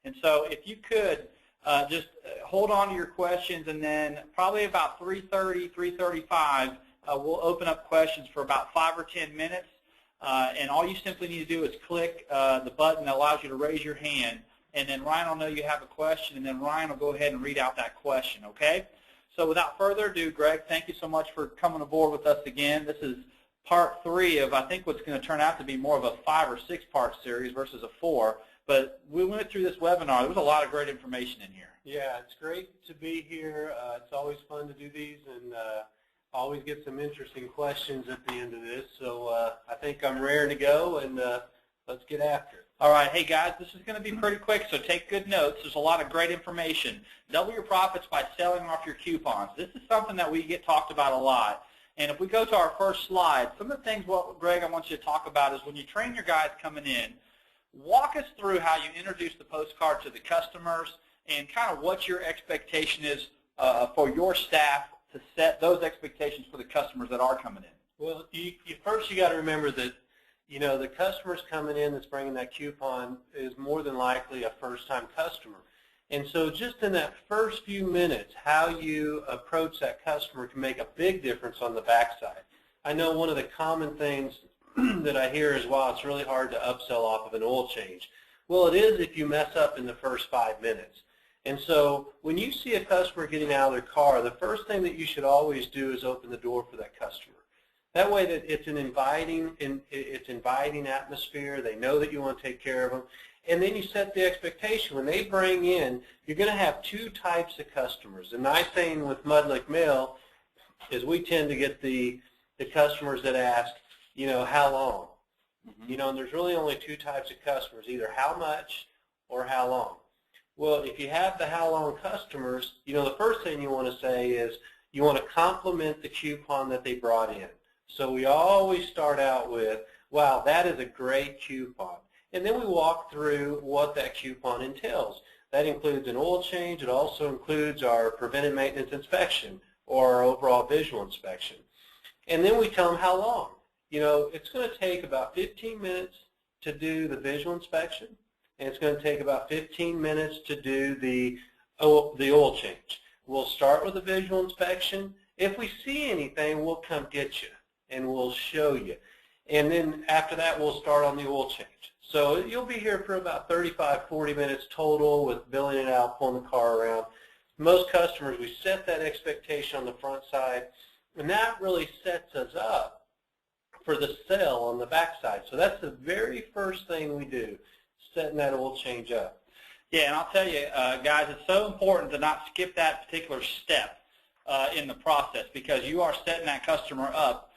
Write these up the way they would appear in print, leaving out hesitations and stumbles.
And so if you could just hold on to your questions, and then probably about 3:30, 3:35, we'll open up questions for about 5 or 10 minutes. And all you simply need to do is click the button that allows you to raise your hand, and then Ryan will know you have a question, and then Ryan will go ahead and read out that question, okay? So without further ado, Greg, thank you so much for coming aboard with us again. This is part 3 of, I think, what's going to turn out to be more of a 5 or 6 part series versus a 4. But we went through this webinar. There was a lot of great information in here. Yeah, it's great to be here. It's always fun to do these, and always get some interesting questions at the end of this. So I think I'm raring to go, and let's get after it. All right. Hey, guys, this is going to be pretty quick, so take good notes. There's a lot of great information. Double your profits by selling off your coupons. This is something that we get talked about a lot. And if we go to our first slide, some of the things, Greg, I want you to talk about is when you train your guys coming in, walk us through how you introduce the postcard to the customers and kind of what your expectation is for your staff to set those expectations for the customers that are coming in. Well, first you got to remember that, you know, the customers coming in that's bringing that coupon is more than likely a first-time customer. And so just in that first few minutes, how you approach that customer can make a big difference on the backside. I know one of the common things that I hear is, wow, it's really hard to upsell off of an oil change. Well, it is if you mess up in the first 5 minutes. And so when you see a customer getting out of their car, the first thing that you should always do is open the door for that customer. That way that it's an inviting atmosphere. They know that you want to take care of them. And then you set the expectation. When they bring in, you're going to have 2 types of customers. The nice thing with Mudlick Mail is we tend to get the customers that ask, you know, how long? Mm-hmm. You know, and there's really only 2 types of customers, either how much or how long. Well, if you have the how long customers, you know, the first thing you want to say is you want to compliment the coupon that they brought in. So we always start out with, wow, that is a great coupon. And then we walk through what that coupon entails. That includes an oil change. It also includes our preventive maintenance inspection or our overall visual inspection. And then we tell them how long. You know, it's going to take about 15 minutes to do the visual inspection, and it's going to take about 15 minutes to do the oil change. We'll start with the visual inspection. If we see anything, we'll come get you, and we'll show you. And then after that, we'll start on the oil change. So you'll be here for about 35, 40 minutes total with billing it out, pulling the car around. Most customers, we set that expectation on the front side, and that really sets us up for the sale on the back side. So that's the very first thing we do, setting that oil change up. Yeah, and I'll tell you, guys, it's so important to not skip that particular step in the process, because you are setting that customer up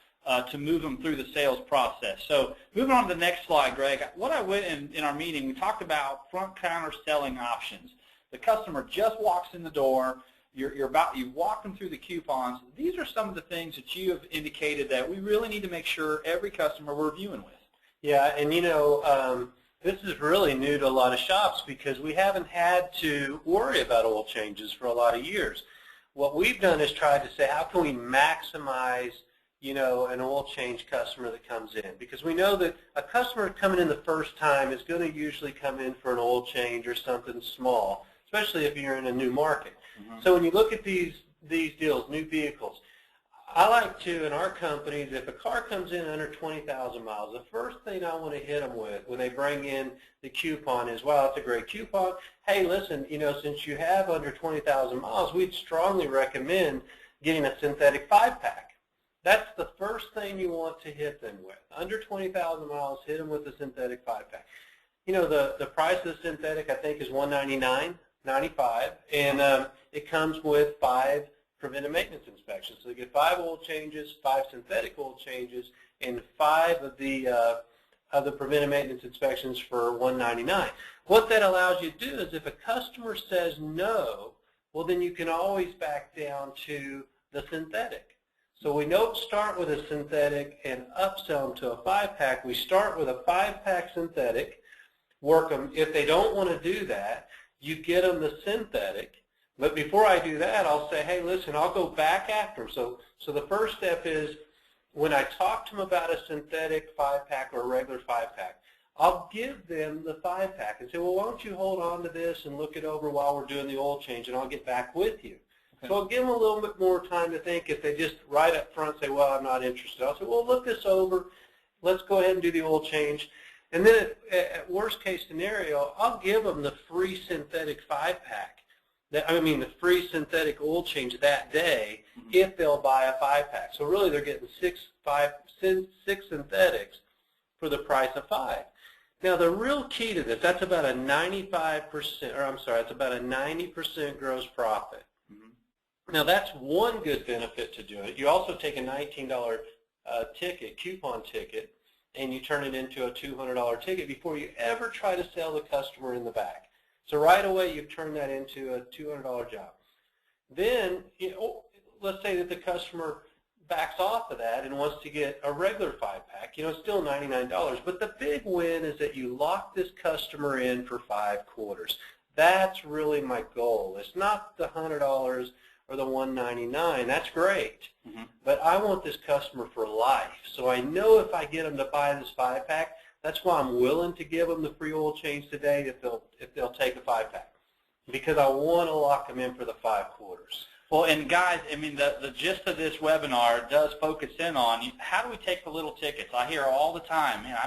to move them through the sales process. So moving on to the next slide, Greg, what I went in our meeting, we talked about front counter selling options. The customer just walks in the door, you walk them through the coupons. These are some of the things that you have indicated that we really need to make sure every customer we're viewing with. Yeah, and you know, this is really new to a lot of shops because we haven't had to worry about oil changes for a lot of years. What we've done is tried to say, how can we maximize, you know, an oil change customer that comes in? Because we know that a customer coming in the first time is going to usually come in for an oil change or something small, especially if you're in a new market. Mm-hmm. So when you look at these deals, new vehicles, I like to, in our companies, if a car comes in under 20,000 miles, the first thing I want to hit them with when they bring in the coupon is, wow, it's a great coupon. Hey, listen, you know, since you have under 20,000 miles, we'd strongly recommend getting a synthetic 5-pack. That's the first thing you want to hit them with. Under 20,000 miles, hit them with a synthetic 5-pack. You know, the price of the synthetic, I think, is $199.95, and it comes with 5 preventive maintenance inspections. So you get 5 oil changes, 5 synthetic oil changes, and 5 of the preventive maintenance inspections for $199. What that allows you to do is if a customer says no, well, then you can always back down to the synthetic. So we don't start with a synthetic and upsell them to a 5-pack. We start with a 5-pack synthetic, work them. If they don't want to do that, you get them the synthetic. But before I do that, I'll say, hey, listen, I'll go back after them. So the first step is when I talk to them about a synthetic 5-pack or a regular 5-pack, I'll give them the 5-pack and say, well, why don't you hold on to this and look it over while we're doing the oil change, and I'll get back with you. Okay. So I'll give them a little bit more time to think. If they just right up front say, well, I'm not interested, I'll say, well, look this over. Let's go ahead and do the oil change. And then at worst case scenario, I'll give them the free synthetic 5-pack. The free synthetic oil change that day if they'll buy a 5-pack. So really they're getting six synthetics for the price of 5. Now the real key to this, that's about a 95%, or I'm sorry, that's about a 90% gross profit. Now that's one good benefit to do it. You also take a $19 coupon ticket, and you turn it into a $200 ticket before you ever try to sell the customer in the back. So right away you've turned that into a $200 job. Then, let's say that the customer backs off of that and wants to get a regular 5-pack. It's still $99, but the big win is that you lock this customer in for 5 quarters. That's really my goal. It's not the $100 or the $199. That's great, but I want this customer for life. So I know if I get them to buy this 5-pack, that's why I'm willing to give them the free oil change today if they'll take a 5-pack, because I want to lock them in for the 5 quarters. Well, and guys, the gist of this webinar does focus in on how do we take the little tickets. I hear all the time, man,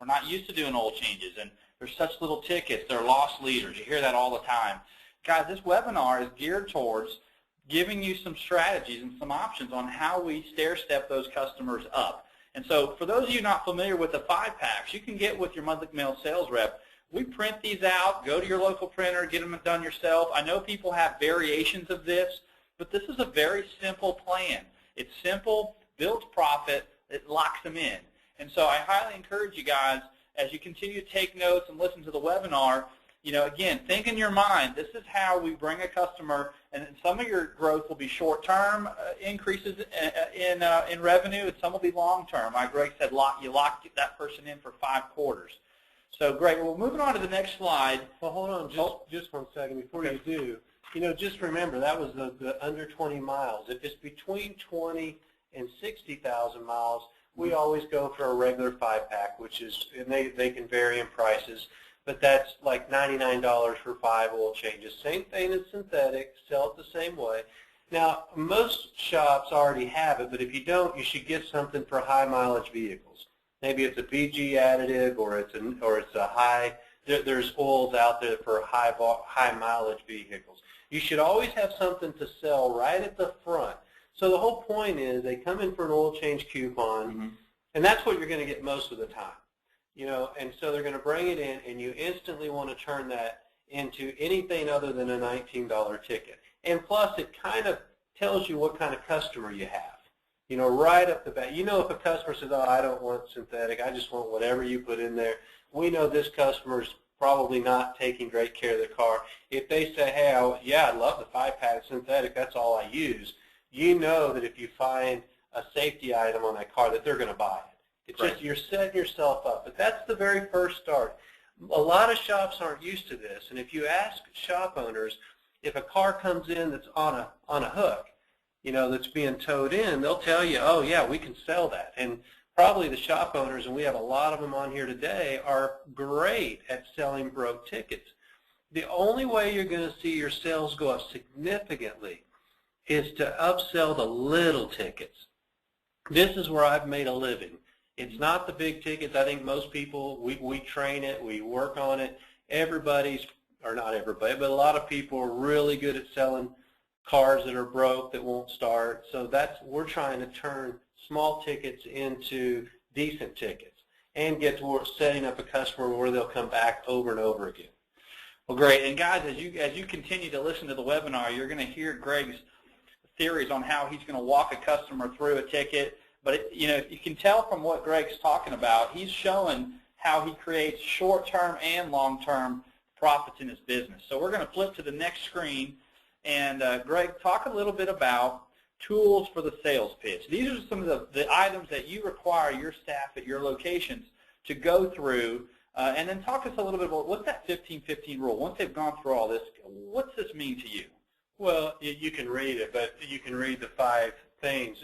we're not used to doing oil changes, and there's such little tickets. They're loss leaders. You hear that all the time. Guys, this webinar is geared towards giving you some strategies and some options on how we stair-step those customers up. And so for those of you not familiar with the 5-packs, you can get with your monthly mail sales rep. We print these out. Go to your local printer. Get them done yourself. I know people have variations of this, but this is a very simple plan. It's simple, builds profit, it locks them in. And so I highly encourage you guys, as you continue to take notes and listen to the webinar, again, think in your mind, this is how we bring a customer, and some of your growth will be short-term increases in revenue, and some will be long-term. Like Greg said, you lock that person in for 5 quarters. So, Greg, well, moving on to the next slide. Well, hold on just 1 second before you do. Just remember, that was the under 20 miles. If it's between 20 and 60,000 miles, we always go for a regular 5-pack, and they can vary in prices, but that's like $99 for 5 oil changes. Same thing as synthetic, sell it the same way. Now, most shops already have it, but if you don't, you should get something for high mileage vehicles. Maybe it's a VG additive, or it's a high. There's oils out there for high mileage vehicles. You should always have something to sell right at the front. So the whole point is they come in for an oil change coupon, and that's what you're going to get most of the time. And so they're going to bring it in, and you instantly want to turn that into anything other than a $19 ticket. And plus, it kind of tells you what kind of customer you have. Right up the bat. If a customer says, oh, I don't want synthetic, I just want whatever you put in there, we know this customer's probably not taking great care of the car. If they say, hey, I'd love the 5-pack synthetic, that's all I use, you know that if you find a safety item on that car that they're going to buy it. It's just you're setting yourself up. But that's the very first start. A lot of shops aren't used to this, and if you ask shop owners, if a car comes in that's on a hook, that's being towed in, they'll tell you, oh yeah, we can sell that. And probably the shop owners, and we have a lot of them on here today, are great at selling broke tickets. The only way you're going to see your sales go up significantly is to upsell the little tickets. This is where I've made a living. It's not the big tickets. I think most people, we train it, we work on it. Or not everybody, but a lot of people are really good at selling cars that are broke, that won't start. So we're trying to turn small tickets into decent tickets and get to setting up a customer where they'll come back over and over again. Well, great. And guys, as you continue to listen to the webinar, you're going to hear Greg's theories on how he's going to walk a customer through a ticket. But you can tell from what Greg's talking about, he's showing how he creates short-term and long-term profits in his business. So we're going to flip to the next screen, and Greg, talk a little bit about tools for the sales pitch. These are some of the items that you require your staff at your locations to go through, and then talk to us a little bit about what's that 15-15 rule. Once they've gone through all this, what's this mean to you? Well, you can read it, but you can read the 5 things.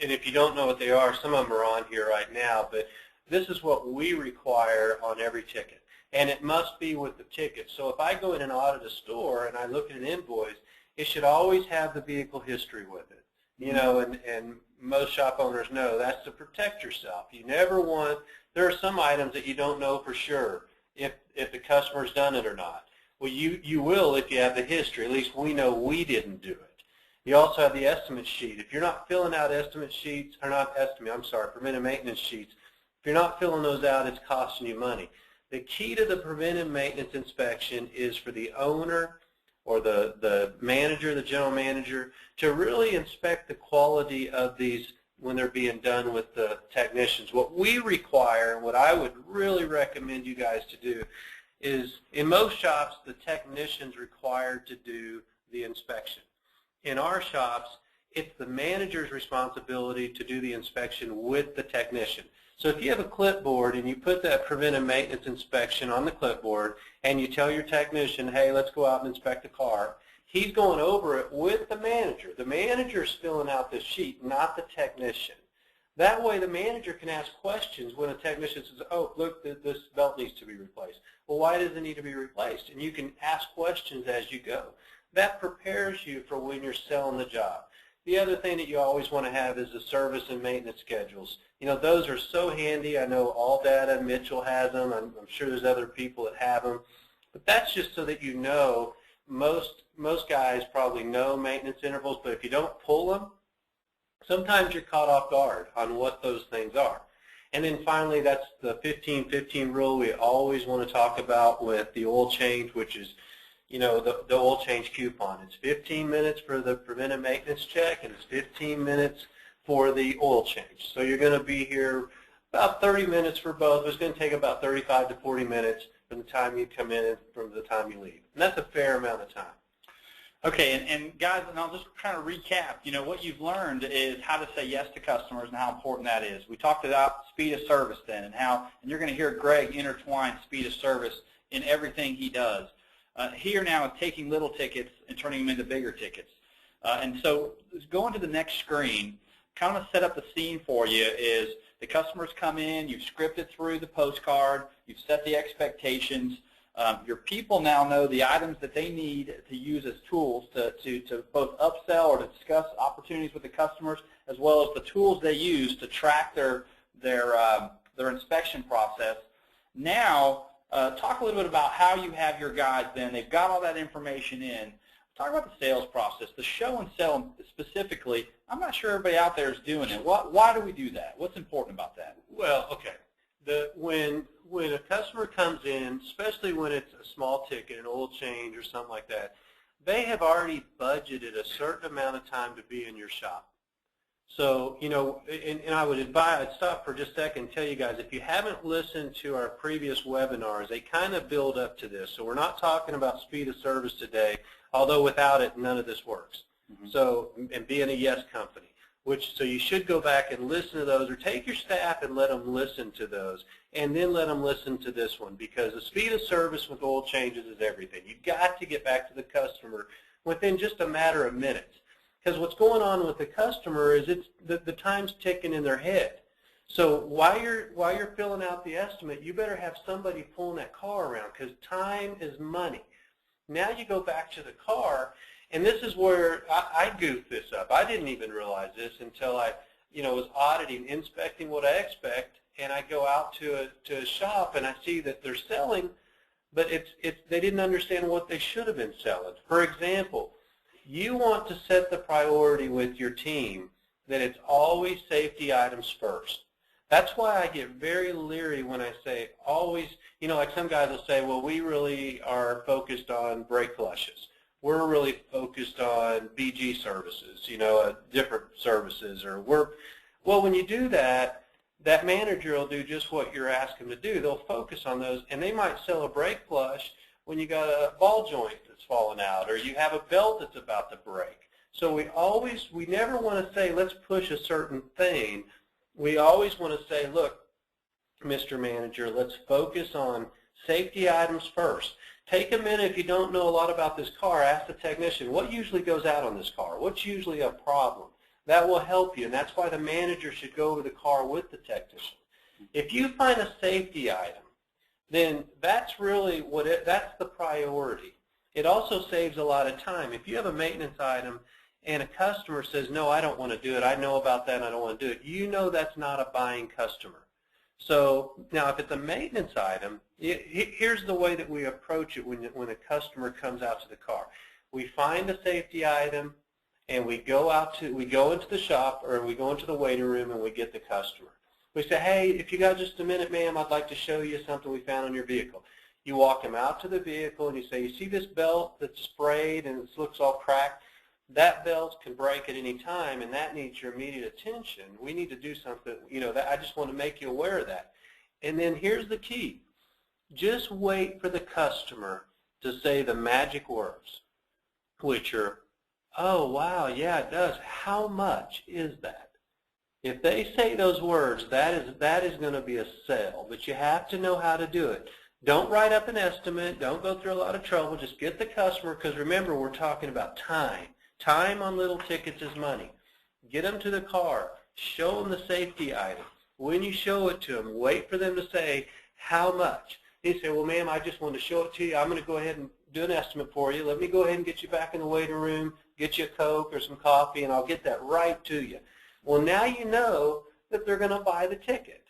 And if you don't know what they are, some of them are on here right now. But this is what we require on every ticket. And it must be with the ticket. So if I go in and audit a store and I look at an invoice, it should always have the vehicle history with it. You know, and most shop owners know that's to protect yourself. You never want, there are some items that you don't know for sure if the customer's done it or not. Well, you will if you have the history. At least we know we didn't do it. You also have the estimate sheet. If you're not filling out estimate sheets, or not estimate, I'm sorry, preventive maintenance sheets, if you're not filling those out, it's costing you money. The key to the preventive maintenance inspection is for the owner or the manager, the general manager, to really inspect the quality of these when they're being done with the technicians. What we require, and what I would really recommend you guys to do, is in most shops, the technician's required to do the inspection. In our shops, it's the manager's responsibility to do the inspection with the technician. So if you have a clipboard and you put that preventive maintenance inspection on the clipboard and you tell your technician, hey, let's go out and inspect the car, he's going over it with the manager. The manager's filling out the sheet, not the technician. That way the manager can ask questions when a technician says, oh, look, this belt needs to be replaced. Well, why does it need to be replaced? And you can ask questions as you go. That prepares you for when you're selling the job. The other thing that you always want to have is the service and maintenance schedules. You know, those are so handy. I know All Data, Mitchell has them. I'm sure there's other people that have them. But that's just so that you know, most guys probably know maintenance intervals, but if you don't pull them, sometimes you're caught off guard on what those things are. And then finally, that's the 15-15 rule we always want to talk about with the oil change, which is, you know, the oil change coupon. It's 15 minutes for the preventive maintenance check, and it's 15 minutes for the oil change. So you're going to be here about 30 minutes for both. It's going to take about 35 to 40 minutes from the time you come in and from the time you leave. And that's a fair amount of time. Okay, and guys, and I'll just kind of recap. You know, what you've learned is how to say yes to customers and how important that is. We talked about speed of service then, and you're going to hear Greg intertwine speed of service in everything he does. Here now is taking little tickets and turning them into bigger tickets. And so going to the next screen, kind of set up the scene for you is the customers come in, you've scripted through the postcard, you've set the expectations. Your people now know the items that they need to use as tools to both upsell or to discuss opportunities with the customers, as well as the tools they use to track their inspection process. Now, talk a little bit about how you have your guys then. They've got all that information in. Talk about the sales process, the show and sell specifically. I'm not sure everybody out there is doing it. Why do we do that? What's important about that? Well, okay. When a customer comes in, especially when it's a small ticket, an oil change or something like that, they have already budgeted a certain amount of time to be in your shop. So, you know, and I would advise, I'd stop for just a second and tell you guys, if you haven't listened to our previous webinars, they kind of build up to this. So we're not talking about speed of service today, although without it, none of this works. Mm-hmm. So, and being a yes company, so you should go back and listen to those, or take your staff and let them listen to those, and then let them listen to this one, because the speed of service with oil changes is everything. You've got to get back to the customer within just a matter of minutes. Because what's going on with the customer is the time's ticking in their head. So while you're filling out the estimate, you better have somebody pulling that car around, because time is money. Now you go back to the car, and this is where I goofed this up. I didn't even realize this until I, was auditing, inspecting what I expect, and I go out to a shop and I see that they're selling, but they didn't understand what they should have been selling. For example, you want to set the priority with your team that it's always safety items first. That's why I get very leery when I say always, like some guys will say, well, we really are focused on brake flushes. We're really focused on BG services, different services. Well, when you do that, that manager will do just what you're asking them to do. They'll focus on those, and they might sell a brake flush when you got a ball joint that's fallen out, or you have a belt that's about to break. So we never want to say, let's push a certain thing. We always want to say, look, Mr. Manager, let's focus on safety items first. Take a minute, if you don't know a lot about this car, ask the technician, what usually goes out on this car? What's usually a problem? That will help you, and that's why the manager should go over the car with the technician. If you find a safety item, then that's really that's the priority. It also saves a lot of time. If you have a maintenance item and a customer says, no, I don't want to do it, I know about that and I don't want to do it, you know that's not a buying customer. So now if it's a maintenance item, here's the way that we approach it when a customer comes out to the car. We find a safety item and we go into the shop or we go into the waiting room and we get the customer. We say, hey, if you got just a minute, ma'am, I'd like to show you something we found on your vehicle. You walk them out to the vehicle and you say, you see this belt that's sprayed and it looks all cracked? That belt can break at any time and that needs your immediate attention. We need to do something, I just want to make you aware of that. And then here's the key. Just wait for the customer to say the magic words, which are, oh, wow, yeah, it does. How much is that? If they say those words, that is going to be a sale, but you have to know how to do it. Don't write up an estimate. Don't go through a lot of trouble. Just get the customer, because remember, we're talking about time. Time on little tickets is money. Get them to the car. Show them the safety item. When you show it to them, wait for them to say, how much? You say, well, ma'am, I just want to show it to you. I'm going to go ahead and do an estimate for you. Let me go ahead and get you back in the waiting room, get you a Coke or some coffee, and I'll get that right to you. Well, now you know that they're going to buy the ticket.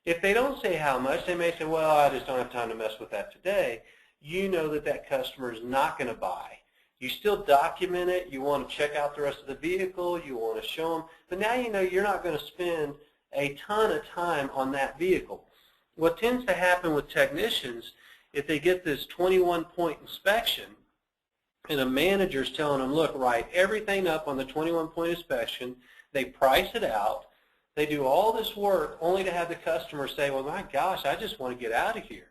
If they don't say how much, they may say, well, I just don't have time to mess with that today. You know that that customer is not going to buy. You still document it. You want to check out the rest of the vehicle. You want to show them. But now you know you're not going to spend a ton of time on that vehicle. What tends to happen with technicians, if they get this 21-point inspection, and a manager's telling them, look, write everything up on the 21-point inspection, they price it out, they do all this work only to have the customer say, well, my gosh, I just want to get out of here.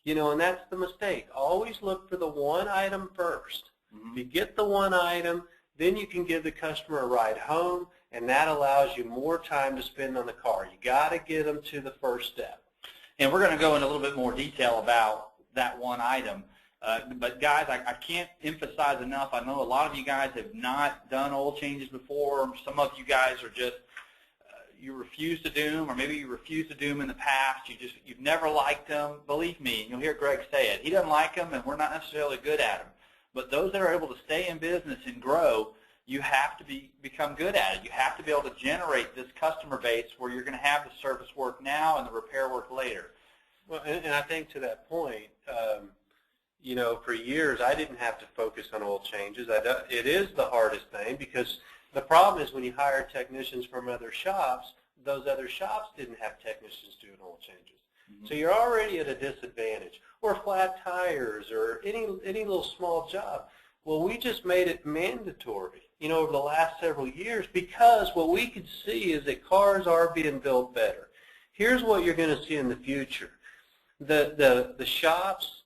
And that's the mistake. Always look for the one item first. If you get the one item, then you can give the customer a ride home, and that allows you more time to spend on the car. You got to get them to the first step. And we're going to go into a little bit more detail about that one item. But guys, I can't emphasize enough. I know a lot of you guys have not done oil changes before. Some of you guys are just, you refuse to do them, or maybe you refused to do them in the past. You've never liked them. Believe me, and you'll hear Greg say it. He doesn't like them, and we're not necessarily good at them. But those that are able to stay in business and grow, you have to become good at it. You have to be able to generate this customer base where you're going to have the service work now and the repair work later. Well, and I think to that point, for years I didn't have to focus on oil changes. It is the hardest thing, because the problem is when you hire technicians from other shops, those other shops didn't have technicians doing oil changes. So you're already at a disadvantage. Or flat tires, or any little small job. Well, we just made it mandatory, over the last several years, because what we could see is that cars are being built better. Here's what you're going to see in the future. The shops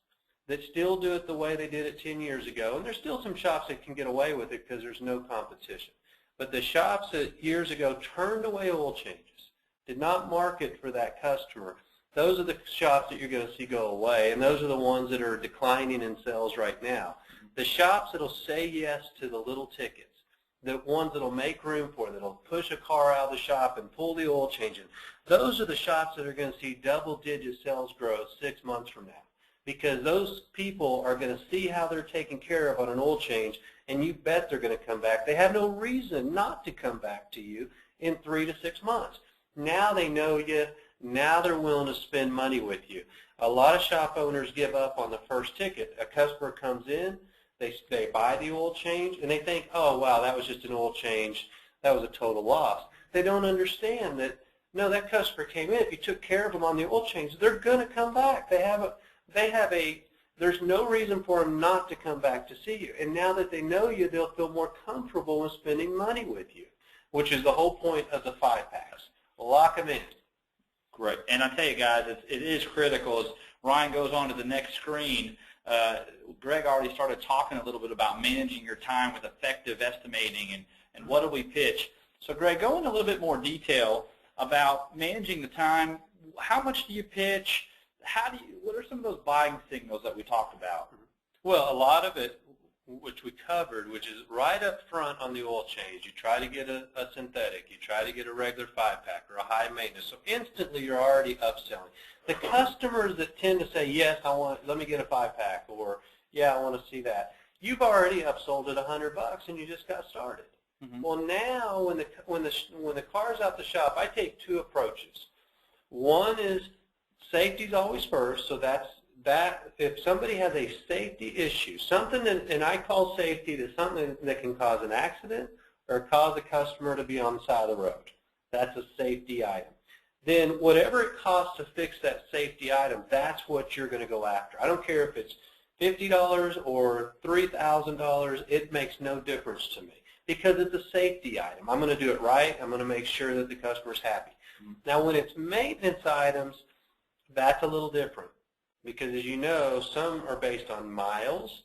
that still do it the way they did it 10 years ago, and there's still some shops that can get away with it because there's no competition. But the shops that years ago turned away oil changes, did not market for that customer, those are the shops that you're going to see go away, and those are the ones that are declining in sales right now. The shops that will say yes to the little tickets, the ones that will make room for it, that will push a car out of the shop and pull the oil change in, those are the shops that are going to see double-digit sales growth 6 months from now, because those people are going to see how they're taken care of on an oil change, and you bet they're going to come back. They have no reason not to come back to you in 3 to 6 months. Now they know you. Now they're willing to spend money with you. A lot of shop owners give up on the first ticket. A customer comes in, they buy the oil change, and they think, oh, wow, that was just an oil change. That was a total loss. They don't understand that, no, that customer came in. If you took care of them on the oil change, they're going to come back. There's no reason for them not to come back to see you. And now that they know you, they'll feel more comfortable in spending money with you, which is the whole point of the 5-packs. Lock them in. Great. And I tell you guys, it is critical. As Ryan goes on to the next screen, Greg already started talking a little bit about managing your time with effective estimating and what do we pitch. So Greg, go into a little bit more detail about managing the time. How much do you pitch? What are some of those buying signals that we talked about? Well, a lot of it, which we covered, which is right up front on the oil change. You try to get a synthetic. You try to get a regular 5-pack or a high maintenance. So instantly you're already upselling. The customers that tend to say, yes, let me get a 5-pack, or yeah, I want to see that, you've already upsold it $100 and you just got started. Mm-hmm. Well, now when the car's out the shop, I take two approaches. One is safety's always first, so that if somebody has a safety issue, something that, and I call safety to something that can cause an accident or cause a customer to be on the side of the road. That's a safety item. Then whatever it costs to fix that safety item, that's what you're going to go after. I don't care if it's $50 or $3,000, it makes no difference to me because it's a safety item. I'm going to do it right. I'm going to make sure that the customer's happy. Now, when it's maintenance items, that's a little different because, as you know, some are based on miles.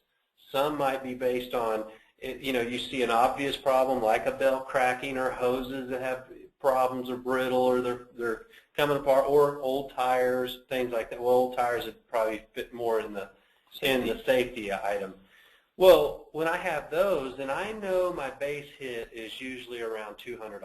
Some might be based on, you see an obvious problem like a belt cracking or hoses that have problems or brittle or they're coming apart, or old tires, things like that. Well, old tires would probably fit more in the safety item. Well, when I have those, then I know my base hit is usually around $200.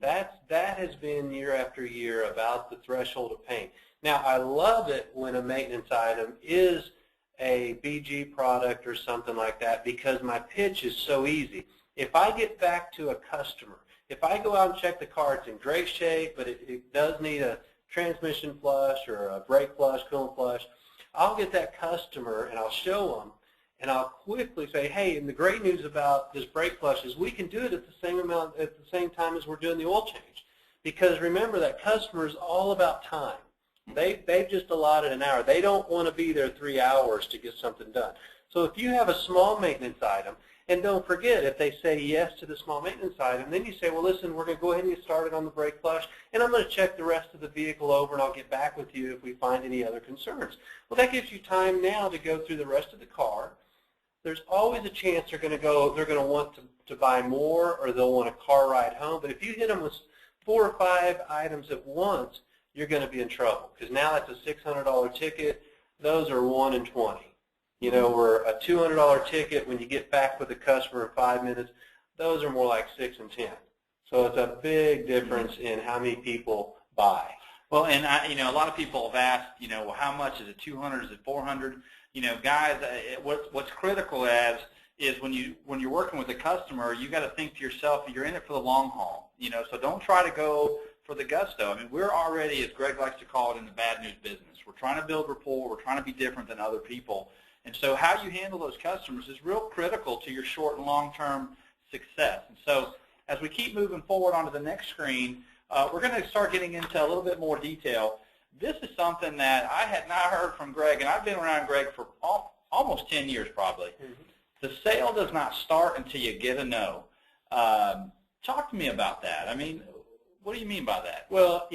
That has been year after year about the threshold of pain. Now, I love it when a maintenance item is a BG product or something like that because my pitch is so easy. If I get back to a customer, if I go out and check the car, it's in great shape, but it does need a transmission flush or a brake flush, coolant flush, I'll get that customer and I'll show them and I'll quickly say, hey, and the great news about this brake flush is we can do it at the same time as we're doing the oil change. Because remember, that customer is all about time. They've just allotted an hour. They don't want to be there 3 hours to get something done. So if you have a small maintenance item, and don't forget, if they say yes to the small maintenance item, then you say, well, listen, we're going to go ahead and get started on the brake flush, and I'm going to check the rest of the vehicle over, and I'll get back with you if we find any other concerns. Well, that gives you time now to go through the rest of the car. There's always a chance they're going to want to buy more, or they'll want a car ride home. But if you hit them with 4 or 5 items at once, you're going to be in trouble because now that's a $600 ticket. Those are 1 in 20. You know, where a $200 ticket, when you get back with the customer in 5 minutes, those are more like 6 and 10. So it's a big difference in how many people buy. Well, and a lot of people have asked, well, how much is it? 200? Is it 400? Guys, what's critical is when you're working with a customer, you got to think to yourself, you're in it for the long haul. So don't try to go for the gusto. I mean, we're already, as Greg likes to call it, in the bad news business. We're trying to build rapport. We're trying to be different than other people. And so how you handle those customers is real critical to your short and long-term success. And so as we keep moving forward onto the next screen, we're going to start getting into a little bit more detail. This is something that I had not heard from Greg, and I've been around Greg for almost 10 years probably. Mm-hmm. The sale does not start until you get a no. Talk to me about that. I mean, what do you mean by that? Well,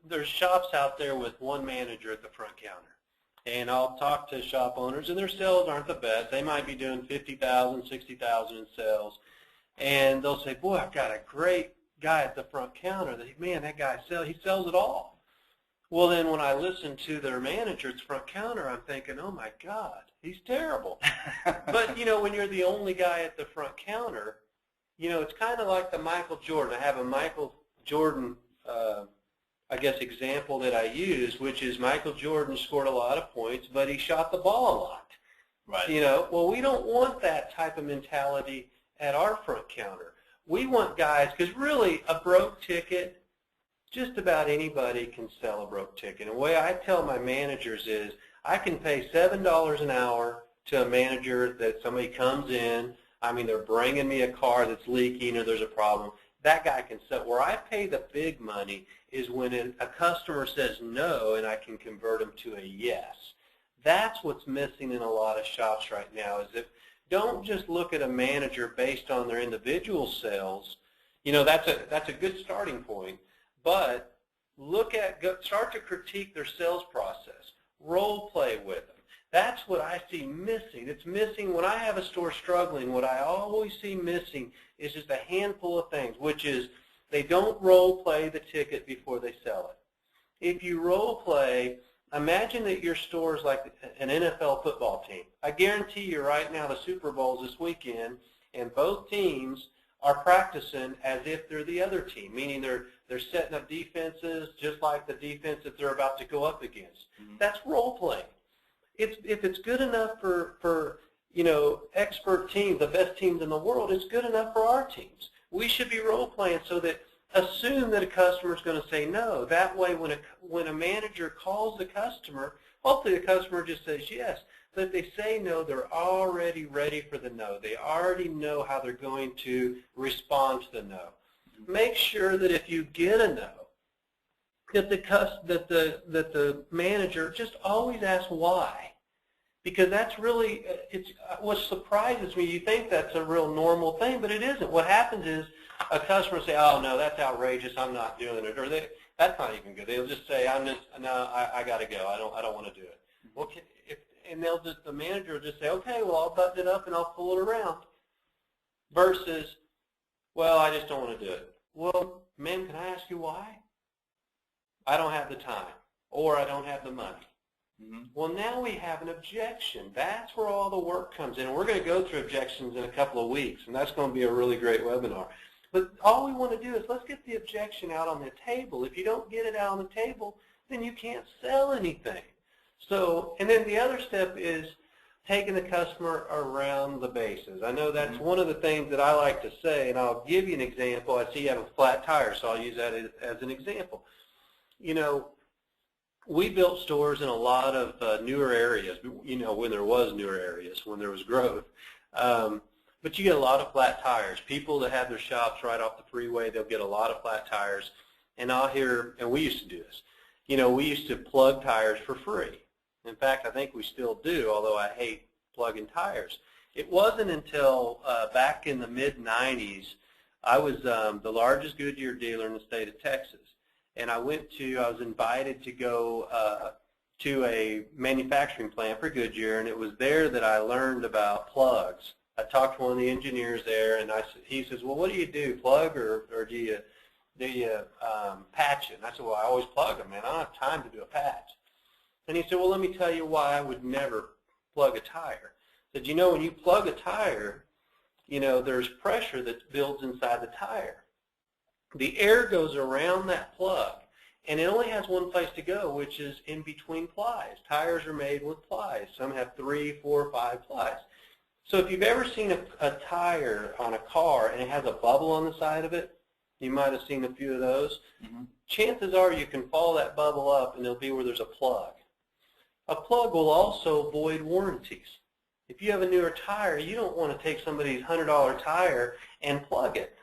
there's shops out there with one manager at the front counter. And I'll talk to shop owners, and their sales aren't the best. They might be doing $50,000, $60,000 in sales. And they'll say, boy, I've got a great guy at the front counter. Man, that guy he sells it all. Well, then when I listen to their manager at the front counter, I'm thinking, oh, my God, he's terrible. But, when you're the only guy at the front counter, it's kind of like the Michael Jordan. I have a Michael Jordan example that I use, which is Michael Jordan scored a lot of points, but he shot the ball a lot. Right. Well, we don't want that type of mentality at our front counter. We want guys, because really a broke ticket, just about anybody can sell a broke ticket. And the way I tell my managers is I can pay $7 an hour to a manager that somebody comes in. I mean, they're bringing me a car that's leaking or there's a problem. That guy can sell. Where I pay the big money is when a customer says no and I can convert them to a yes. That's what's missing in a lot of shops right now, is that don't just look at a manager based on their individual sales. That's a good starting point, but start to critique their sales process. Role play with them. That's what I see missing. It's missing when I have a store struggling. What I always see missing is just a handful of things, which is they don't role play the ticket before they sell it. If you role play, Imagine that your store is like an NFL football team. I guarantee you right now the Super Bowl's this weekend, and both teams are practicing as if they're the other team, meaning they're setting up defenses just like the defense that they're about to go up against. Mm-hmm. That's role playing. If it's good enough for expert teams, the best teams in the world, it's good enough for our teams. We should be role playing so that assume that a customer is going to say no. That way when a manager calls the customer, hopefully the customer just says yes. But if they say no, they're already ready for the no. They already know how they're going to respond to the no. Make sure that if you get a no, that the manager just always asks why. Because that's really, what surprises me. You think that's a real normal thing, but it isn't. What happens is a customer will say, oh, no, that's outrageous, I'm not doing it. Or that's not even good. They'll just say, I got to go, I don't want to do it. Well, and the manager will just say, okay, well, I'll button it up and I'll pull it around. Versus, well, I just don't want to do it. Well, ma'am, can I ask you why? I don't have the time, or I don't have the money. Mm-hmm. Well, now we have an objection. That's where all the work comes in. And we're going to go through objections in a couple of weeks, and that's going to be a really great webinar. But all we want to do is let's get the objection out on the table. If you don't get it out on the table, then you can't sell anything. So, and then the other step is taking the customer around the bases. I know that's one of the things that I like to say, and I'll give you an example. I see you have a flat tire, so I'll use that as an example. You know, we built stores in a lot of newer areas, when there was newer areas, when there was growth. But you get a lot of flat tires. People that have their shops right off the freeway, they'll get a lot of flat tires. And I'll hear, and we used to do this, we used to plug tires for free. In fact, I think we still do, although I hate plugging tires. It wasn't until back in the mid-'90s, I was the largest Goodyear dealer in the state of Texas. And I was invited to go to a manufacturing plant for Goodyear, and it was there that I learned about plugs. I talked to one of the engineers there, and he says, well, what do you do, plug or do you patch it? And I said, well, I always plug them, man. I don't have time to do a patch. And he said, well, let me tell you why I would never plug a tire. He said, when you plug a tire, there's pressure that builds inside the tire. The air goes around that plug, and it only has one place to go, which is in between plies. Tires are made with plies. Some have 3, 4, 5 plies. So if you've ever seen a tire on a car and it has a bubble on the side of it, you might have seen a few of those. Mm-hmm. Chances are you can follow that bubble up, and it'll be where there's a plug. A plug will also void warranties. If you have a newer tire, you don't want to take somebody's $100 tire and plug it.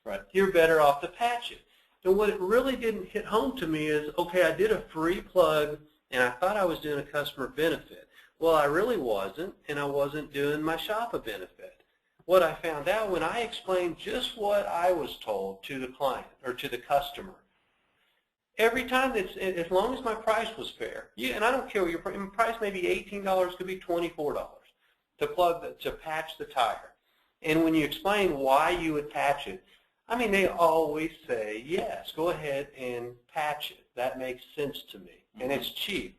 Right. You're better off to patch it. And what it really didn't hit home to me is, okay, I did a free plug, and I thought I was doing a customer benefit. Well, I really wasn't, and I wasn't doing my shop a benefit. What I found out when I explained just what I was told to the client or to the customer, every time, as long as my price was fair, and I don't care what your price may be $18, could be $24 to patch the tire. And when you explain why you would patch it, they always say, yes, go ahead and patch it. That makes sense to me, and it's cheap.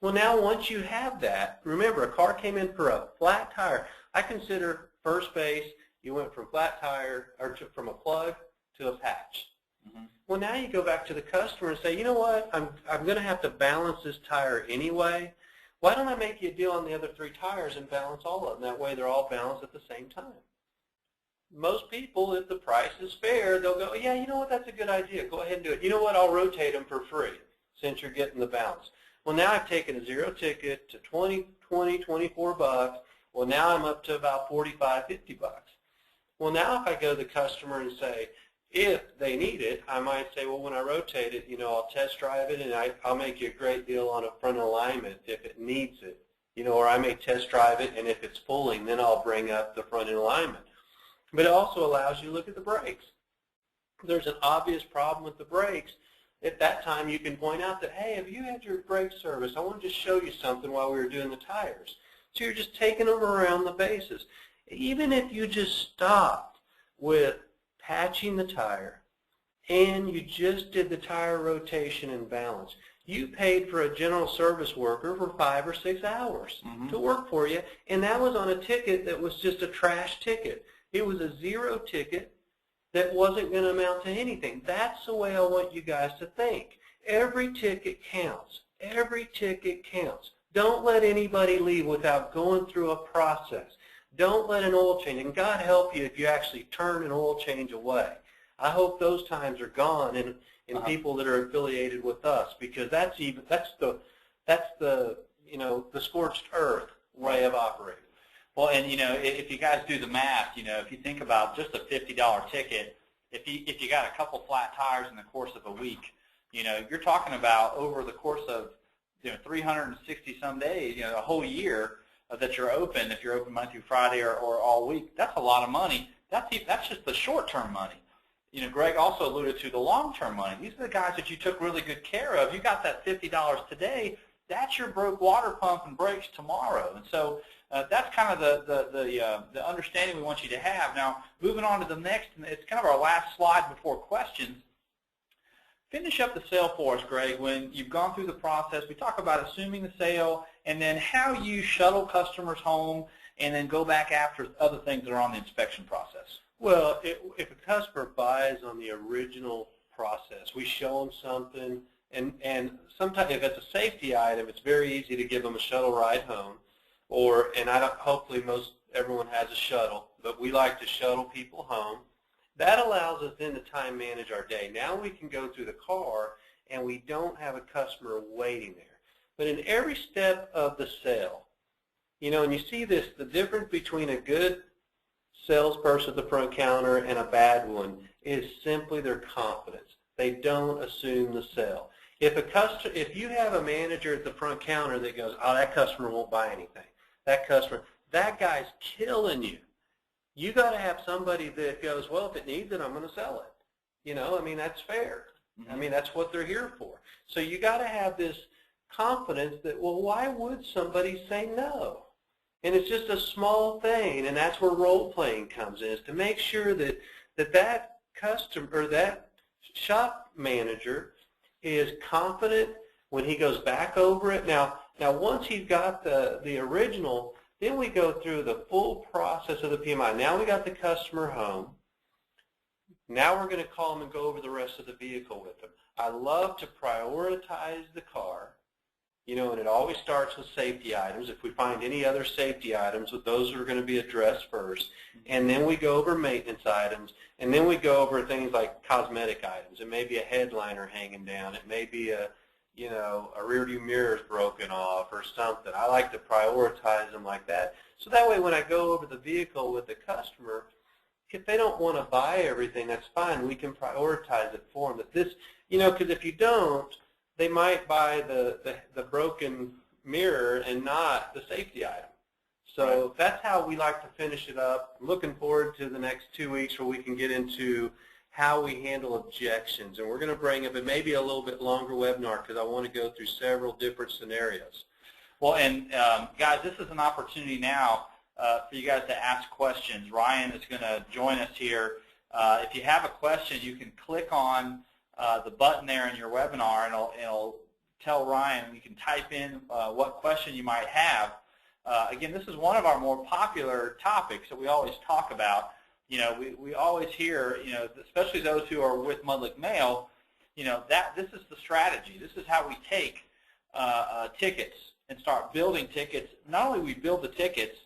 Well, now once you have that, remember, a car came in for a flat tire. I consider first base, you went from flat tire, or from a plug to a patch. Mm-hmm. Well, now you go back to the customer and say, you know what, I'm going to have to balance this tire anyway. Why don't I make you a deal on the other 3 tires and balance all of them? That way they're all balanced at the same time. Most people, if the price is fair, they'll go, yeah, you know what, that's a good idea. Go ahead and do it. You know what, I'll rotate them for free since you're getting the balance. Well, now I've taken a zero ticket to $20, $24. Well, now I'm up to about $45, $50. Well, now if I go to the customer and say, if they need it, I might say, well, when I rotate it, I'll test drive it, and I'll make you a great deal on a front alignment if it needs it. Or I may test drive it, and if it's pulling, then I'll bring up the front end alignment. But it also allows you to look at the brakes. If there's an obvious problem with the brakes, at that time you can point out that, hey, have you had your brake service? I want to just show you something while we were doing the tires. So you're just taking them around the bases. Even if you just stopped with patching the tire and you just did the tire rotation and balance, you paid for a general service worker for 5 or 6 hours to work for you, and that was on a ticket that was just a trash ticket. It was a zero ticket that wasn't going to amount to anything. That's the way I want you guys to think. Every ticket counts. Every ticket counts. Don't let anybody leave without going through a process. Don't let an oil change, and God help you if you actually turn an oil change away. I hope those times are gone in people that are affiliated with us, because that's the the scorched earth way of operating. Well, and if you guys do the math, if you think about just a $50 ticket, if you got a couple flat tires in the course of a week, you're talking about over the course of 360 some days, a whole year that you're open. If you're open Monday through Friday or all week, that's a lot of money. That's just the short-term money. Greg also alluded to the long-term money. These are the guys that you took really good care of. You got that $50 today. That's your broke water pump and brakes tomorrow. And so that's kind of the understanding we want you to have. Now, moving on to the next, and it's kind of our last slide before questions. Finish up the sale for us, Greg. When you've gone through the process, we talk about assuming the sale and then how you shuttle customers home and then go back after other things that are on the inspection process. Well, if a customer buys on the original process, we show them something, and sometimes if it's a safety item, it's very easy to give them a shuttle ride home, hopefully everyone has a shuttle, but we like to shuttle people home. That allows us then to time manage our day. Now we can go through the car and we don't have a customer waiting there. But in every step of the sale, and you see this, the difference between a good salesperson at the front counter and a bad one is simply their confidence. They don't assume the sale. If you have a manager at the front counter that goes, oh, that customer won't buy anything, that guy's killing you. You got to have somebody that goes, well, if it needs it, I'm going to sell it. That's fair. That's what they're here for. So you got to have this confidence that, well, why would somebody say no? And it's just a small thing, and that's where role-playing comes in, is to make sure that customer or that shop manager is confident when he goes back over it. Now once he's got the original, then we go through the full process of the PMI. Now we got the customer home. Now we're going to call him and go over the rest of the vehicle with him. I love to prioritize the car, and it always starts with safety items. If we find any other safety items, those are going to be addressed first. And then we go over maintenance items. And then we go over things like cosmetic items. It may be a headliner hanging down. It may be a rear view mirror is broken off or something. I like to prioritize them like that. So that way when I go over the vehicle with the customer, if they don't want to buy everything, that's fine. We can prioritize it for them. Because if you don't, they might buy the broken mirror and not the safety item. So that's how we like to finish it up. I'm looking forward to the next 2 weeks where we can get into how we handle objections. And we're going to bring up, it may be a little bit longer webinar because I want to go through several different scenarios. Well, and guys, this is an opportunity now for you guys to ask questions. Ryan is going to join us here. If you have a question, you can click on the button there in your webinar, and it'll tell Ryan, you can type in what question you might have. Again, this is one of our more popular topics that we always talk about. We always hear, especially those who are with Mudlick Mail, that this is the strategy. This is how we take tickets and start building tickets. Not only we build the tickets,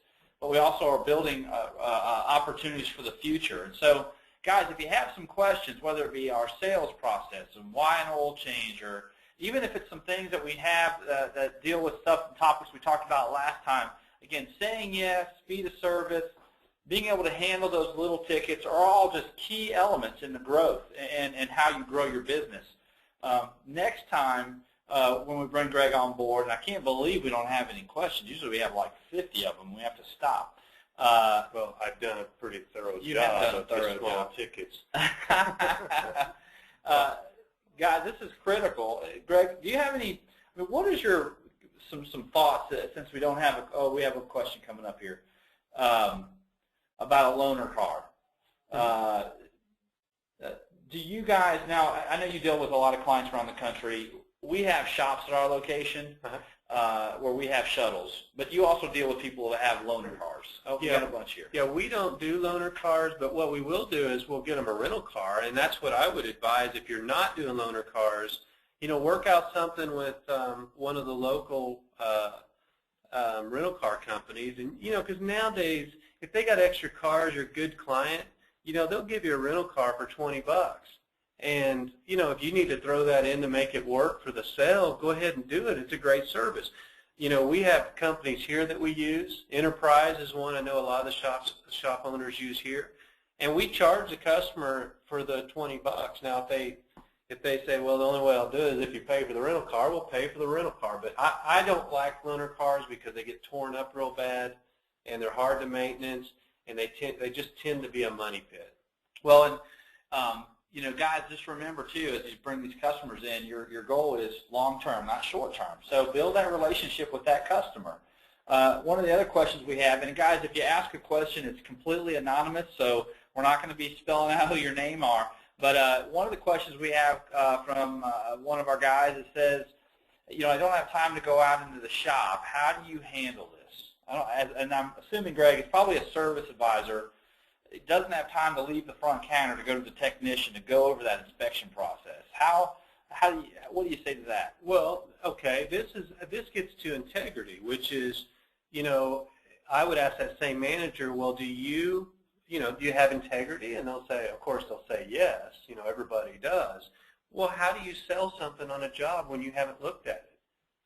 but we also are building opportunities for the future. And so, guys, if you have some questions, whether it be our sales process and why an oil change, or even if it's some things that we have that deal with stuff and topics we talked about last time, again, saying yes, speed of service, being able to handle those little tickets are all just key elements in the growth and how you grow your business. Next time when we bring Greg on board, and I can't believe we don't have any questions. Usually we have like 50 of them. We have to stop. Well, I've done a pretty thorough you job have done a of thorough the small job. tickets. Guys, this is critical. Greg, do you have any? What is your some thoughts since we don't have we have a question coming up here about a loaner car. Do you guys now? I know you deal with a lot of clients around the country. we have shops at our location where we have shuttles, but you also deal with people that have loaner cars. Oh, we got a bunch here. Yeah, we don't do loaner cars, but what we will do is we'll get them a rental car, and that's what I would advise if you're not doing loaner cars. Work out something with one of the local rental car companies, and because nowadays, if they got extra cars, you're a good client, they'll give you a rental car for $20. And, if you need to throw that in to make it work for the sale, go ahead and do it. It's a great service. We have companies here that we use. Enterprise is one I know a lot of the shop owners use here. And we charge the customer for the $20. Now, if they say, well, the only way I'll do it is if you pay for the rental car, we'll pay for the rental car. But I don't like loaner cars because they get torn up real bad, and they're hard to maintenance, and they just tend to be a money pit. Well, and guys, just remember too, as you bring these customers in, your goal is long term, not short term. So build that relationship with that customer. One of the other questions we have, and guys, if you ask a question, it's completely anonymous, so we're not going to be spelling out who your name are. But one of the questions we have from one of our guys, it says, I don't have time to go out into the shop. How do you handle this? And I'm assuming, Greg, it's probably a service advisor. It doesn't have time to leave the front counter to go to the technician to go over that inspection process. What do you say to that? Well, okay, this gets to integrity, which is, I would ask that same manager, well, do you have integrity? And of course they'll say yes, everybody does. Well, how do you sell something on a job when you haven't looked at it?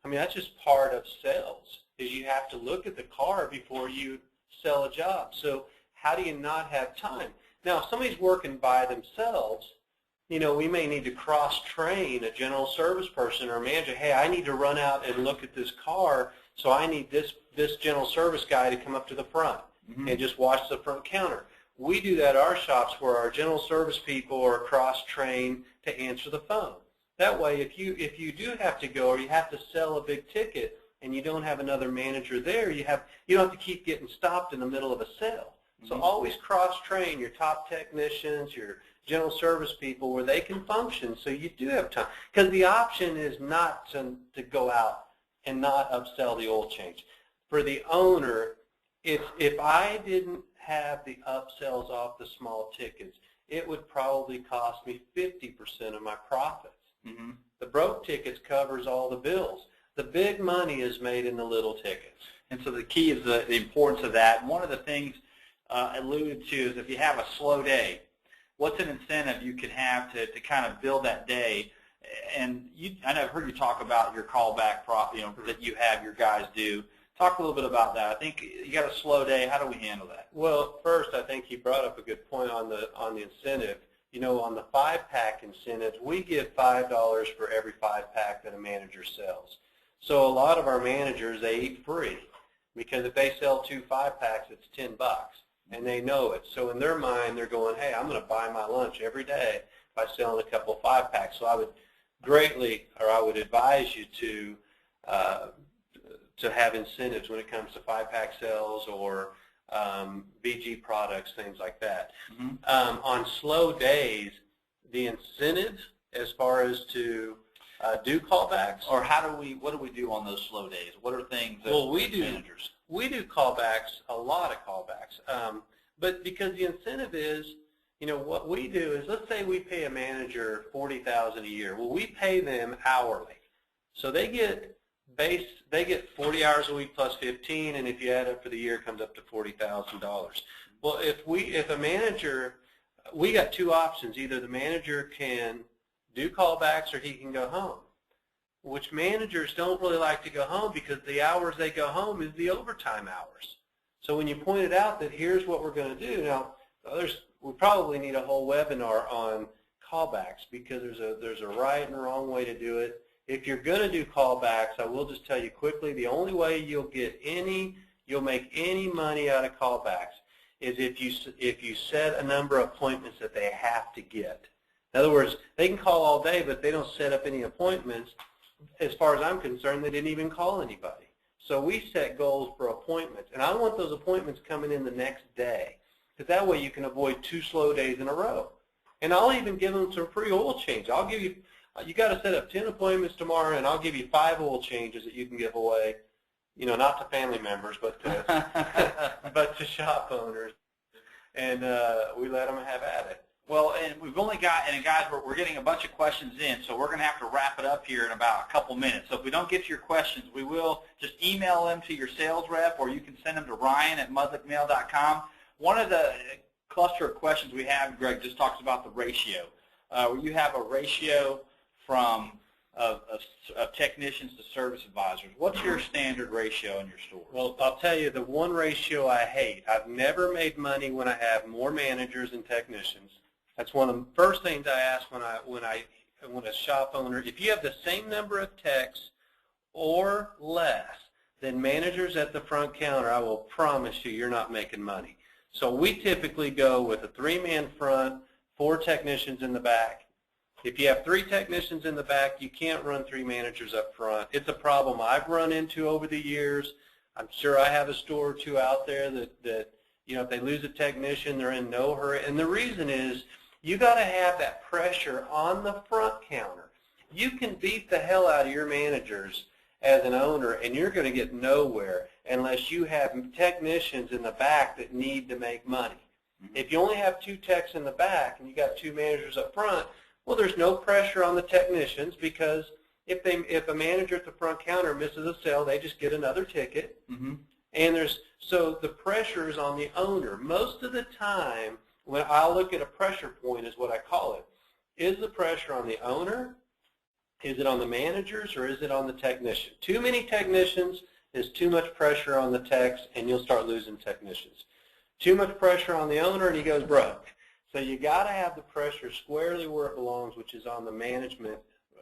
I mean, that's just part of sales, is you have to look at the car before you sell a job. So how do you not have time? Now, if somebody's working by themselves, we may need to cross-train a general service person or a manager. Hey, I need to run out and look at this car, so I need this general service guy to come up to the front and just watch the front counter. We do that at our shops where our general service people are cross-trained to answer the phone. That way, if you do have to go or you have to sell a big ticket and you don't have another manager there, you don't have to keep getting stopped in the middle of a sale. So always cross-train your top technicians, your general service people where they can function so you do have time. Because the option is not to go out and not upsell the oil change. For the owner, if I didn't have the upsells off the small tickets, it would probably cost me 50% of my profits. The broke tickets covers all the bills. The big money is made in the little tickets. And so the key is the importance of that. And one of the things alluded to is if you have a slow day, what's an incentive you could have to kind of build that day? And I know I've heard you talk about your callback that you have your guys do. Talk a little bit about that. I think you got a slow day. How do we handle that? Well, first, I think you brought up a good point on the incentive. On the 5-pack incentives, we give $5 for every 5-pack that a manager sells. So a lot of our managers, they eat free because if they sell 2 5-packs, it's $10. And they know it. So in their mind, they're going, hey, I'm going to buy my lunch every day by selling a couple of 5-packs. So I would advise you to have incentives when it comes to 5-pack sales or BG products, things like that. On slow days, the incentive as far as to do callbacks, or what do we do on those slow days? What are things that managers? We do callbacks, a lot of callbacks, but because the incentive is, what we do is, let's say we pay a manager $40,000 a year. Well, we pay them hourly, so they get 40 hours a week plus 15, and if you add up for the year, it comes up to $40,000. Well, if a manager, we got 2 options. Either the manager can do callbacks or he can go home. Which managers don't really like to go home because the hours they go home is the overtime hours. So when you pointed out that here's what we're going to do, now we probably need a whole webinar on callbacks because there's a right and a wrong way to do it. If you're going to do callbacks, I will just tell you quickly, the only way you'll make any money out of callbacks is if you set a number of appointments that they have to get. In other words, they can call all day, but if they don't set up any appointments, as far as I'm concerned, they didn't even call anybody. So we set goals for appointments, and I want those appointments coming in the next day, because that way you can avoid 2 slow days in a row. And I'll even give them some free oil change. You got to set up 10 appointments tomorrow, and I'll give you 5 oil changes that you can give away. You know, not to family members, but to, but to shop owners. And we let them have at it. Well, and we've only got, and guys, we're getting a bunch of questions in, so we're going to have to wrap it up here in about a couple minutes. So if we don't get to your questions, we will just email them to your sales rep, or you can send them to ryan@mudlickmail.com. One of the cluster of questions we have, Greg, just talks about the ratio. Where you have a ratio from of technicians to service advisors. What's your standard ratio in your store? Well, I'll tell you the one ratio I hate. I've never made money when I have more managers than technicians. That's one of the first things I ask when a shop owner, if you have the same number of techs or less than managers at the front counter, I will promise you you're not making money. So we typically go with a 3-man front, 4 technicians in the back. If you have 3 technicians in the back, you can't run 3 managers up front. It's a problem I've run into over the years. I'm sure I have a store or 2 out there that you know, if they lose a technician, they're in no hurry. And the reason is you got to have that pressure on the front counter. You can beat the hell out of your managers as an owner, and you're going to get nowhere unless you have technicians in the back that need to make money. If you only have 2 techs in the back and you got 2 managers up front, well, there's no pressure on the technicians, because if a manager at the front counter misses a sale, they just get another ticket. And so the pressure is on the owner. Most of the time, when I look at a pressure point, is what I call it. Is the pressure on the owner? Is it on the managers, or is it on the technician? Too many technicians is too much pressure on the techs, and you'll start losing technicians. Too much pressure on the owner, and he goes broke. So you got to have the pressure squarely where it belongs, which is on the management,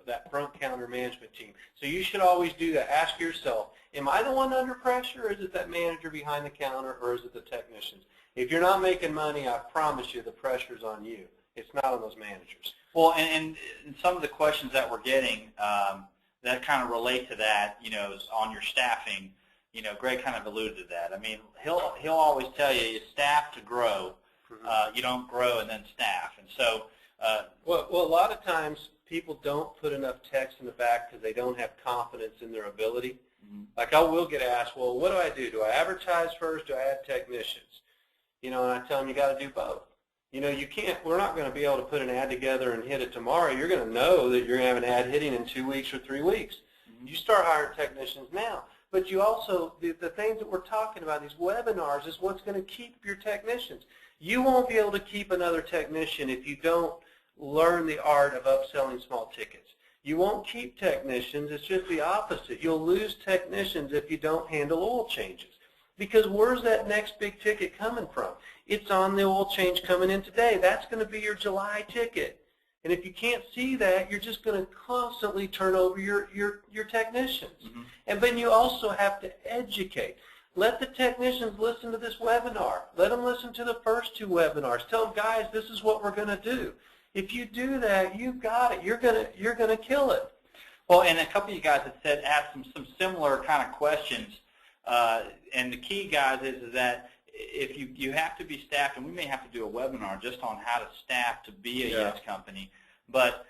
that front counter management team. So you should always do that. Ask yourself, am I the one under pressure, or is it that manager behind the counter, or is it the technicians? If you're not making money, I promise you the pressure's on you. It's not on those managers. Well, and some of the questions that we're getting that kind of relate to that, you know, is on your staffing. You know, Greg kind of alluded to that. I mean, he'll always tell you staff to grow. You don't grow and then staff. And so, well, a lot of times people don't put enough techs in the back because they don't have confidence in their ability. Like I will get asked, well, what do? Do I advertise first? Do I add technicians? You know, and I tell them you got to do both. You know, you can't. We're not going to be able to put an ad together and hit it tomorrow. You're going to know that you're going to have an ad hitting in 2 weeks or 3 weeks. You start hiring technicians now. But you also, the things that we're talking about, these webinars, is what's going to keep your technicians. You won't be able to keep another technician if you don't learn the art of upselling small tickets. You won't keep technicians. It's just the opposite. You'll lose technicians if you don't handle oil changes. Because where's that next big ticket coming from? It's on the oil change coming in today. That's going to be your July ticket. And if you can't see that, you're just going to constantly turn over your technicians. And then you also have to educate. Let the technicians listen to this webinar. Let them listen to the first 2 webinars. Tell them, guys, this is what we're going to do. If you do that, you've got it. You're gonna kill it. Well, and a couple of you guys had asked some similar kind of questions. And the key, guys, is that if you have to be staffed, and we may have to do a webinar just on how to staff to be a yes company, but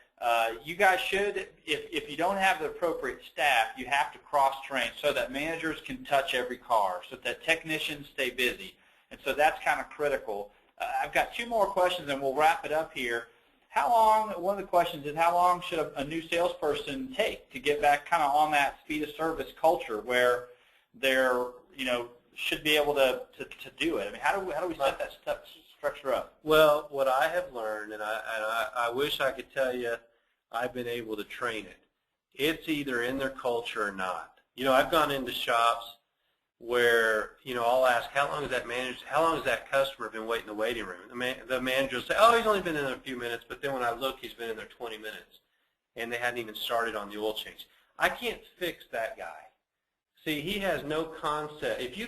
you guys should, if you don't have the appropriate staff, you have to cross-train so that managers can touch every car, so that technicians stay busy. And so that's kind of critical. I've got 2 more questions, and we'll wrap it up here. How long, one of the questions is, how long should a new salesperson take to get back kind of on that speed of service culture where they're, you know, should be able to do it? I mean, how do we set that structure up? Well, what I have learned, and I wish I could tell you I've been able to train it, it's either in their culture or not. You know, I've gone into shops where, you know, I'll ask, how long has that customer been waiting in the waiting room? The manager will say, oh, he's only been in there a few minutes, but then when I look, he's been in there 20 minutes, and they hadn't even started on the oil change. I can't fix that guy. See, he has no concept. If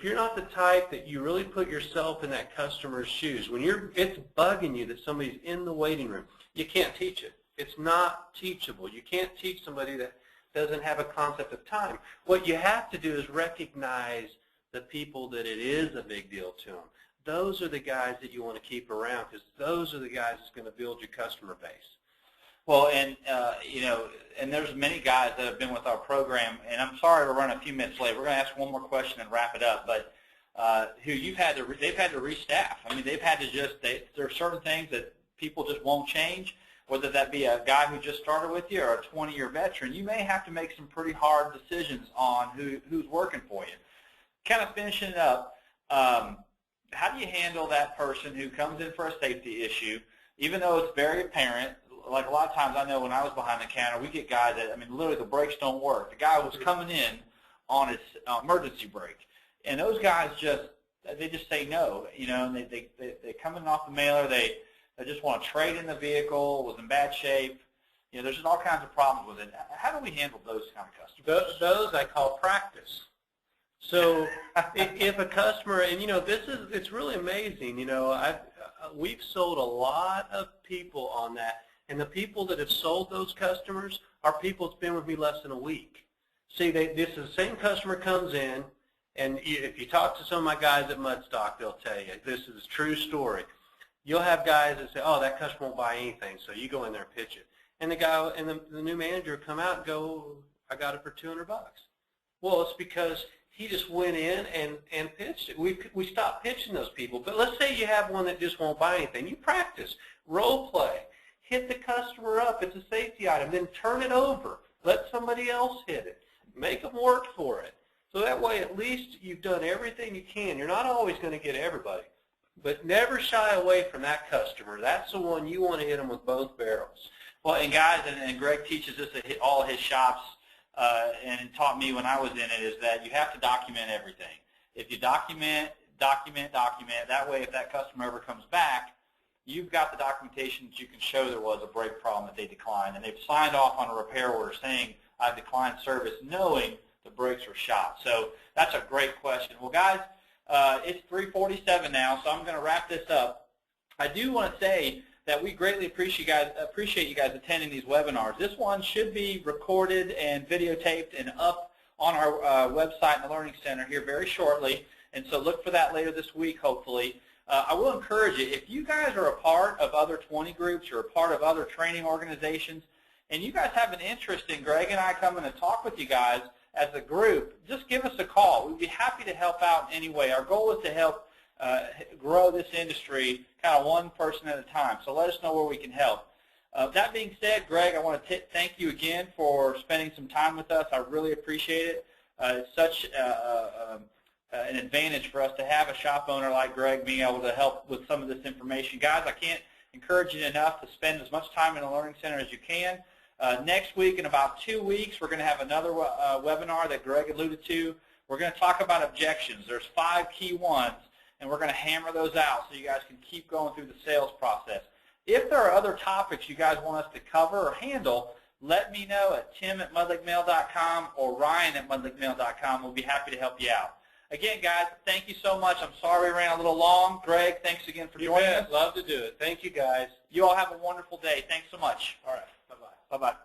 you're not the type that you really put yourself in that customer's shoes, when it's bugging you that somebody's in the waiting room, you can't teach it. It's not teachable. You can't teach somebody that doesn't have a concept of time. What you have to do is recognize the people that it is a big deal to them. Those are the guys that you want to keep around, because those are the guys that's going to build your customer base. Well, and you know, and there's many guys that have been with our program, and I'm sorry to run a few minutes late. We're going to ask one more question and wrap it up, but who they've had to restaff. I mean, they've had to there are certain things that people just won't change, whether that be a guy who just started with you or a 20-year veteran. You may have to make some pretty hard decisions on who's working for you. Kind of finishing it up, how do you handle that person who comes in for a safety issue, even though it's very apparent? Like a lot of times, I know when I was behind the counter, we get guys that, I mean, literally the brakes don't work. The guy was coming in on his emergency brake, and those guys they just say no, you know, and they come in off the mailer, they just want to trade in the vehicle, was in bad shape. You know, there's just all kinds of problems with it. How do we handle those kind of customers? Those I call practice. So if a customer, and you know, it's really amazing. You know, we've sold a lot of people on that, and the people that have sold those customers are people that's been with me less than a week. See, this is the same customer comes in, and if you talk to some of my guys at Mudstock, they'll tell you this is a true story. You'll have guys that say, "Oh, that customer won't buy anything," so you go in there and pitch it, and the guy and the new manager come out and go, "I got it for $200." Well, it's because he just went in and pitched it. We stopped pitching those people. But let's say you have one that just won't buy anything. You practice, role play, hit the customer up. It's a safety item. Then turn it over. Let somebody else hit it. Make them work for it. So that way at least you've done everything you can. You're not always going to get everybody. But never shy away from that customer. That's the one you want to hit them with both barrels. Well, and guys, and Greg teaches this at all his shops, and taught me when I was in it, is that you have to document everything. If you document, that way if that customer ever comes back, you've got the documentation that you can show there was a brake problem that they declined, and they've signed off on a repair order saying, I declined service, knowing the brakes were shot. So that's a great question. Well, guys, it's 3:47 now, so I'm going to wrap this up. I do want to say that we greatly appreciate you guys attending these webinars. This one should be recorded and videotaped and up on our website in the Learning Center here very shortly, and so look for that later this week, hopefully. I will encourage you, if you guys are a part of other 20 groups or a part of other training organizations, and you guys have an interest in Greg and I coming to talk with you guys as a group, just give us a call. We'd be happy to help out in any way. Our goal is to help grow this industry kind of one person at a time. So let us know where we can help. That being said, Greg, I want to thank you again for spending some time with us. I really appreciate it. It's such an advantage for us to have a shop owner like Greg being able to help with some of this information. Guys, I can't encourage you enough to spend as much time in the Learning Center as you can. Next week, in about 2 weeks, we're going to have another webinar that Greg alluded to. We're going to talk about objections. There's 5 key ones, and we're going to hammer those out so you guys can keep going through the sales process. If there are other topics you guys want us to cover or handle, let me know at tim@mudlickmail.com or ryan@mudlickmail.com. We'll be happy to help you out. Again, guys, thank you so much. I'm sorry we ran a little long. Greg, thanks again for joining us. Love to do it. Thank you, guys. You all have a wonderful day. Thanks so much. All right. Bye-bye. Bye-bye.